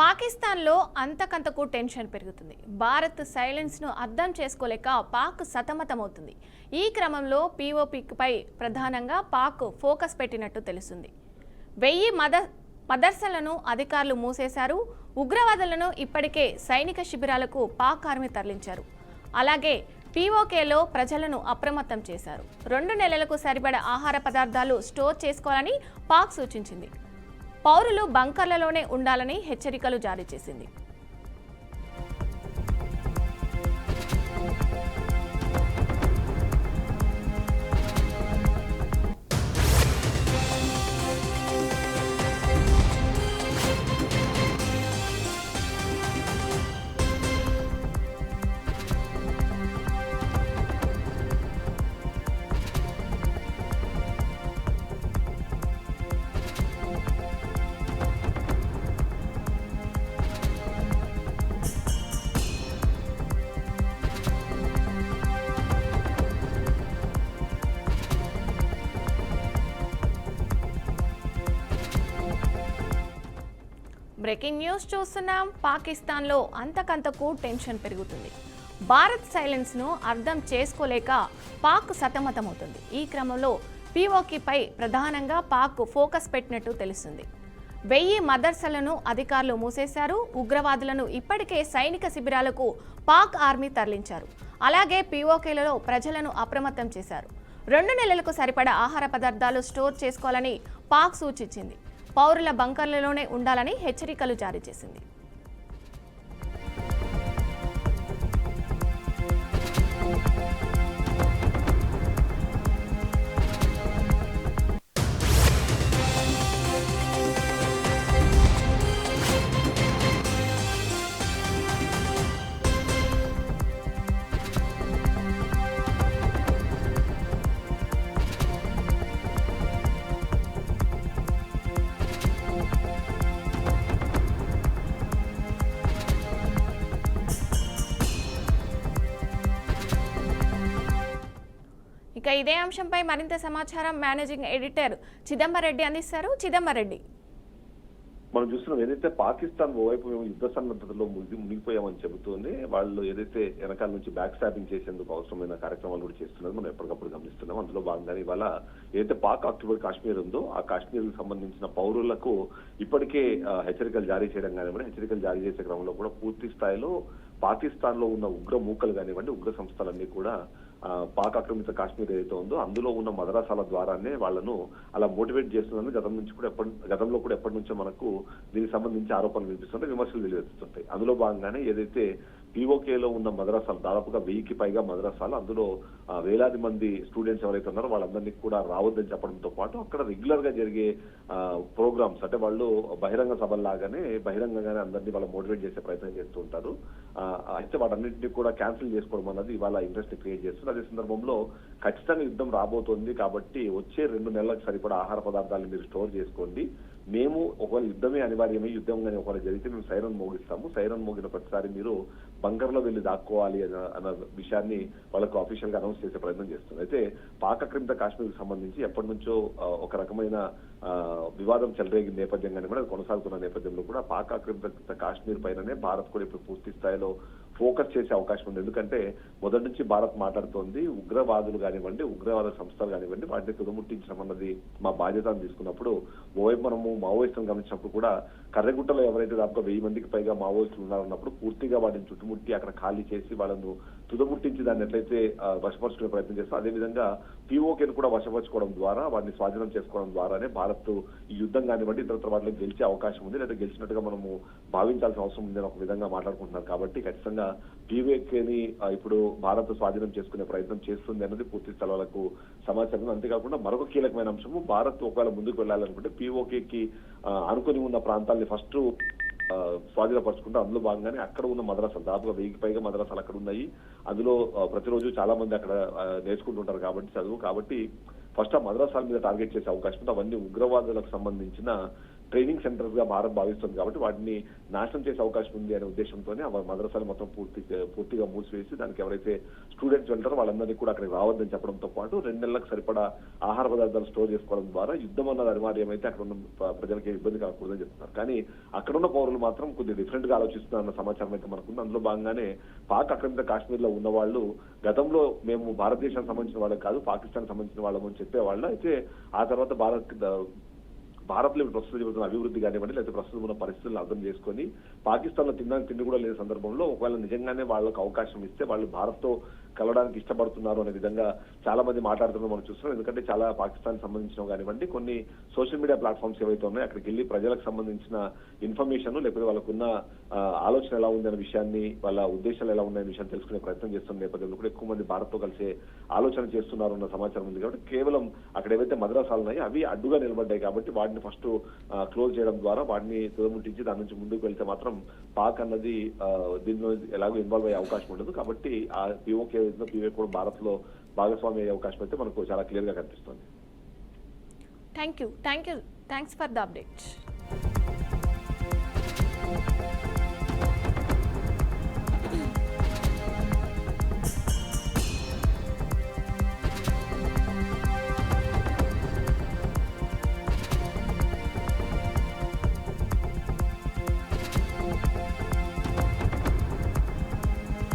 పాకిస్తాన్లో అంతకంతకు టెన్షన్ పెరుగుతుంది. భారత్ సైలెన్స్ను అర్థం చేసుకోలేక పాక్ సతమతమవుతుంది. ఈ క్రమంలో పీఓపీపై ప్రధానంగా పాక్ ఫోకస్ పెట్టినట్టు తెలుస్తుంది. 1000 మదర్సాలను అధికారులు మూసేశారు. ఉగ్రవాదులను ఇప్పటికే సైనిక శిబిరాలకు పాక్ ఆర్మీ తరలించారు. అలాగే పీఓకేలో ప్రజలను అప్రమత్తం చేశారు. 2 నెలలకు సరిపడా ఆహార పదార్థాలు స్టోర్ చేసుకోవాలని పాక్ సూచించింది. పౌరులు బంకర్లలోనే ఉండాలని హెచ్చరికలు జారీ చేసింది. బ్రేకింగ్ న్యూస్ చూస్తున్నాం. పాకిస్తాన్లో అంతకంతకు టెన్షన్ పెరుగుతుంది. భారత్ సైలెన్స్ను అర్థం చేసుకోలేక పాక్ సతమతమవుతుంది. ఈ క్రమంలో పీఓకేపై ప్రధానంగా పాక్ ఫోకస్ పెట్టినట్టు తెలుస్తుంది. 1000 మదర్సాలను అధికారులు మూసేశారు. ఉగ్రవాదులను ఇప్పటికే సైనిక శిబిరాలకు పాక్ ఆర్మీ తరలించారు. అలాగే పీఓకేలలో ప్రజలను అప్రమత్తం చేశారు. 2 నెలలకు సరిపడా ఆహార పదార్థాలు స్టోర్ చేసుకోవాలని పాక్ సూచించింది. పౌరుల బంకర్లలోనే ఉండాలని హెచ్చరికలు జారీ చేసింది. ఇక ఇదే అంశంపై మరింత సమాచారం మేనేజింగ్ ఎడిటర్ చిదంబరెడ్డి అందిస్తారు. చిదంబరెడ్డి, మనం చూస్తున్నాం ఏదైతే పాకిస్తాన్ ఓవైపు మేము యుద్ధ సన్నద్ధతలో మునిగిపోయామని చెబుతోంది. వాళ్ళు ఏదైతే వెనకాల నుంచి బ్యాక్ స్టాబింగ్ చేసేందుకు అవసరమైన కార్యక్రమాలు కూడా చేస్తున్నారు మనం ఎప్పటికప్పుడు గమనిస్తున్నాం. అందులో భాగంగానే ఇవాళ ఏదైతే పాక్ ఆక్యుపైడ్ కాశ్మీర్ ఉందో ఆ కాశ్మీర్ కు సంబంధించిన పౌరులకు ఇప్పటికే హెచ్చరికలు జారీ చేయడం కానివ్వండి, హెచ్చరికలు జారీ చేసే క్రమంలో కూడా పూర్తి స్థాయిలో పాకిస్తాన్ లో ఉన్న ఉగ్ర మూకలు కానివ్వండి, ఉగ్ర సంస్థలన్నీ కూడా పాక్ ఆక్రమిత కాశ్మీర్ ఏదైతే ఉందో అందులో ఉన్న మదరసాల ద్వారానే వాళ్లను అలా మోటివేట్ చేస్తుందని గతంలో కూడా ఎప్పటి నుంచో మనకు దీనికి సంబంధించి ఆరోపణలు వినిపిస్తుంటాయి, విమర్శలు వెలువెత్తుతుంటాయి. అందులో భాగంగానే ఏదైతే పీఓకేలో ఉన్న మదరసాలు దాదాపుగా 1000కి పైగా మదరసాలు, అందులో వేలాది మంది స్టూడెంట్స్ ఎవరైతే ఉన్నారో వాళ్ళందరినీ కూడా రావద్దని చెప్పడంతో పాటు అక్కడ రెగ్యులర్ గా జరిగే ప్రోగ్రామ్స్ అంటే వాళ్ళు బహిరంగ సభల్లాగానే బహిరంగంగానే అందరినీ వాళ్ళు మోటివేట్ చేసే ప్రయత్నం చేస్తూ ఉంటారు. అయితే వాటన్నింటినీ కూడా క్యాన్సిల్ చేసుకోవడం అన్నది ఇవాళ ఇంట్రెస్ట్ క్రియేట్ చేస్తుంది. అదే సందర్భంలో ఖచ్చితంగా యుద్ధం రాబోతోంది కాబట్టి వచ్చే 2 నెలలకు సరిపడా ఆహార పదార్థాలను మీరు స్టోర్ చేసుకోండి. మేము ఒకవేళ యుద్ధమే అనివార్యమై యుద్ధంగానే ఒకవేళ జరిగితే మేము సైరన్ మోగిస్తాము. సైరన్ మోగిన ప్రతిసారి మీరు బంకర్లో వెళ్లి దాక్కోవాలి అన్న విషయాన్ని వాళ్ళకు అఫీషియల్ గా అనౌన్స్ చేసే ప్రయత్నం చేస్తుంది. అయితే పాక్ ఆక్రమిత కాశ్మీర్ కు సంబంధించి ఎప్పటి నుంచో ఒక రకమైన వివాదం చెలరేగిన నేపథ్యంగానే కూడా కొనసాగుతున్న నేపథ్యంలో కూడా పాక్ ఆక్రమిత కాశ్మీర్ పైననే భారత్ కూడా ఇప్పుడు పూర్తి స్థాయిలో ఫోకస్ చేసే అవకాశం ఉంది. ఎందుకంటే మొదటి నుంచి భారత్ మాట్లాడుతోంది ఉగ్రవాదులు కానివ్వండి, ఉగ్రవాద సంస్థలు కానివ్వండి వాటిని తుదముట్టించడం అన్నది మా బాధ్యత అని తీసుకున్నప్పుడు ఓవైపు మనము మావోయిస్టులను గమనించినప్పుడు కూడా కర్రెగుట్టలో ఎవరైతే దాదాపు 1000 మందికి పైగా మావోయిస్టులు ఉన్నారన్నప్పుడు పూర్తిగా వాటిని చుట్టుముట్టి అక్కడ ఖాళీ చేసి వాళ్ళను తుదముట్టించి దాన్ని ఎట్లయితే వశపరుచుకునే ప్రయత్నం చేస్తాం, అదేవిధంగా పీఓకేను కూడా వశపరచుకోవడం ద్వారా వాటిని స్వాధీనం చేసుకోవడం ద్వారానే భారత్ ఈ యుద్ధం కానివ్వండి ఇతర వాటిని గెలిచే అవకాశం ఉంది, లేదా గెలిచినట్టుగా మనము భావించాల్సిన అవసరం ఉందని ఒక విధంగా మాట్లాడుకుంటున్నారు. కాబట్టి ఖచ్చితంగా పీఓకేని ఇప్పుడు భారత్ స్వాధీనం చేసుకునే ప్రయత్నం చేస్తుంది అన్నది పూర్తి స్థలాలకు సమాచారం. అంతేకాకుండా మరొక కీలకమైన అంశము భారత్ ఒకవేళ ముందుకు వెళ్లాలనుకుంటే పీఓకేకి అనుకుని ఉన్న ప్రాంతాలని ఫస్ట్ స్వాధీనపరుచుకుంటే అందులో భాగంగానే అక్కడ ఉన్న మదరసాలు దాదాపుగా 1000కి పైగా మదరసాలు అక్కడ ఉన్నాయి. అందులో ప్రతిరోజు చాలా మంది అక్కడ నేర్చుకుంటుంటారు కాబట్టి చదువు కాబట్టి ఫస్ట్ ఆ మదరసాల మీద టార్గెట్ చేసే అవకాశం ఉంది. అవన్నీ ఉగ్రవాదులకు సంబంధించిన ట్రైనింగ్ సెంటర్స్ గా భారత్ భావిస్తుంది కాబట్టి వాటిని నాశనం చేసే అవకాశం ఉంది అనే ఉద్దేశంతోనే ఆ మద్రసాలు మొత్తం పూర్తిగా మూసివేసి దానికి ఎవరైతే స్టూడెంట్స్ వెళ్తారో వాళ్ళందరినీ కూడా అక్కడికి రావద్దని చెప్పడంతో పాటు 2 నెలలకు సరిపడా ఆహార పదార్థాలు స్టోర్ చేసుకోవడం ద్వారా యుద్ధం అన్నది అనివార్యమైతే అక్కడ ఉన్న ప్రజలకు ఇబ్బంది కలగకూడదని చెప్తున్నారు. కానీ అక్కడ ఉన్న పౌరులు మాత్రం కొద్దిగా డిఫరెంట్ గా ఆలోచిస్తున్నారన్న సమాచారం అయితే మనకుంది. అందులో భాగంగానే పాక్ ఆక్రమిత కాశ్మీర్ లో ఉన్న వాళ్ళు గతంలో మేము భారతదేశానికి సంబంధించిన వాళ్ళకి కాదు పాకిస్తాన్ సంబంధించిన వాళ్ళము అని చెప్పేవాళ్ళు. అయితే ఆ తర్వాత భారత్ లో ప్రస్తుతం జరుగుతున్న అభివృద్ధి కానివ్వండి లేకపోతే ప్రస్తుతం ఉన్న పరిస్థితులను అర్థం చేసుకొని పాకిస్తాన్ లో తినడానికి తిండి కూడా లేని సందర్భంలో ఒకవేళ నిజంగానే వాళ్ళకు అవకాశం ఇస్తే వాళ్ళు భారత్ తో కలవడానికి ఇష్టపడుతున్నారు అనే విధంగా చాలా మంది మాట్లాడుతున్నారు మనం చూస్తున్నాం. ఎందుకంటే చాలా పాకిస్తాన్ సంబంధించిన కానివ్వండి కొన్ని సోషల్ మీడియా ప్లాట్ఫామ్స్ ఏవైతే ఉన్నాయో అక్కడికి వెళ్ళి ప్రజలకు సంబంధించిన ఇన్ఫర్మేషన్ లేకపోతే వాళ్ళకున్న ఆలోచన ఎలా ఉంది అనే విషయాన్ని వాళ్ళ ఉద్దేశాలు ఎలా ఉన్నాయనే విషయాన్ని తెలుసుకునే ప్రయత్నం చేస్తున్న నేపథ్యంలో కూడా ఎక్కువ మంది భారత్ తో కలిసే ఆలోచన చేస్తున్నారు అన్న సమాచారం ఉంది. కాబట్టి కేవలం అక్కడ ఏవైతే మద్రసాలు ఉన్నాయో అవి అడ్డుగా నిలబడ్డాయి కాబట్టి వాటిని ఫస్ట్ క్లోజ్ చేయడం ద్వారా వాటిని తుదముట్టించి దాని నుంచి ముందుకు వెళ్తే మాత్రం పాక్ అన్నది దీనిలో ఎలాగో ఇన్వాల్వ్ అయ్యే అవకాశం ఉండదు. కాబట్టి ఆ పీఓకే కూడా భారత్ లో భాగస్వామి అయ్యే అవకాశం అయితే మనకు చాలా క్లియర్ గా కనిపిస్తుంది. Thanks for the update.